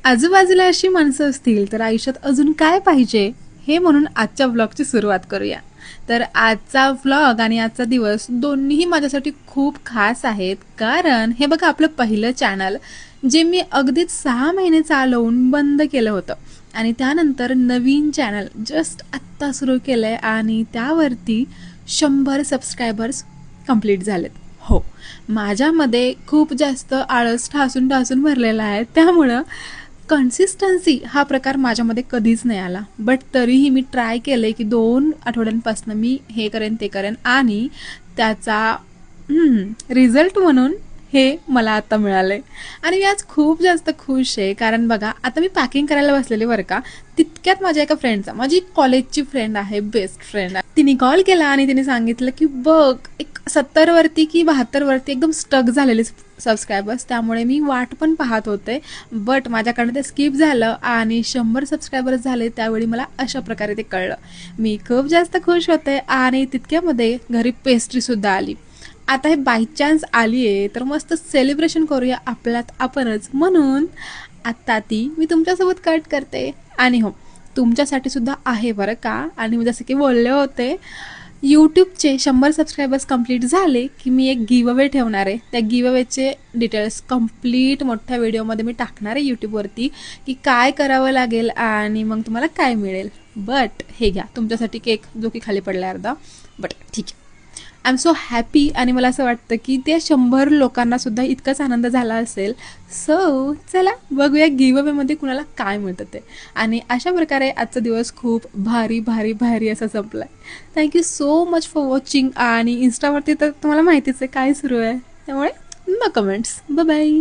आजूबाजूला अशी माणसं असतील तर आयुष्यात अजून काय पाहिजे हे म्हणून आजच्या व्लॉगची सुरुवात करूया. तर आजचा व्लॉग आणि आजचा दिवस दोन्हीही माझ्यासाठी खूप खास आहेत. कारण हे बघा, आपलं पहिलं चॅनल जे मी अगदीच 6 महिने चालवून बंद केलं होतं आणि त्यानंतर नवीन चॅनल जस्ट आत्ता सुरू केलं आहे आणि त्यावरती 100 सबस्क्रायबर्स कंप्लीट झालेत. हो, माझ्यामध्ये खूप जास्त आळस ठासून ठासून भरलेला आहे, त्यामुळं कन्सिस्टन्सी हा प्रकार माझ्यामध्ये कधीच नाही आला. बट तरीही मी ट्राय केलं आहे की 2 आठवड्यांपासून मी हे करेन ते करेन आणि त्याचा रिझल्ट म्हणून हे मला आता मिळालं आहे आणि मी आज खूप जास्त खुश आहे. कारण बघा, आता मी पॅकिंग करायला बसलेले बरं का, तितक्यात माझ्या एका फ्रेंडचा, माझी कॉलेजची फ्रेंड आहे, बेस्ट फ्रेंड आहे, तिने कॉल केला आणि तिने सांगितलं की बघ, एक 70 वरती की 72 वरती एकदम स्टक झालेले सबस्क्रायबर्स, त्यामुळे मी वाट पण पाहत होते. बट माझ्याकडनं ते स्किप झालं आणि 100 सबस्क्रायबर्स झाले. त्यावेळी मला अशा प्रकारे ते कळलं. मी खूप जास्त खुश होते आणि तितक्यामध्ये घरी पेस्ट्रीसुद्धा आली. आता हे बाय चान्स आली आहे तर मस्त सेलिब्रेशन करूया आपल्यात आपणच, म्हणून आत्ता ती मी तुमच्यासोबत कट करते. आणि हो, तुमच्यासाठी सुद्धा आहे बरं का. आणि मी जसं की बोलले होते, यूट्यूबचे 100 सबस्क्रायबर्स कंप्लीट झाले की मी एक गिव अवे ठेवणार आहे. त्या गिव अवेचे डिटेल्स कंप्लीट मोठ्या व्हिडिओमध्ये मी टाकणार आहे यूट्यूबवरती, की काय करावं लागेल आणि मग तुम्हाला काय मिळेल. बट हे घ्या तुमच्यासाठी केक, जो की खाली पडला अर्धा. बट ठीक आहे, आय एम सो हॅपी. आणि मला असं वाटतं की त्या 100 लोकांनासुद्धा इतकाच आनंद झाला असेल. सो चला बघूया गिव अवेमध्ये कुणाला काय मिळतं ते. आणि अशा प्रकारे आजचा दिवस खूप भारी भारी भारी असा संपला आहे. Thank you so much for watching. आणि इन्स्टावरती तर तुम्हाला माहितीच आहे काय सुरू आहे, त्यामुळे नो कमेंट्स. Bye bye.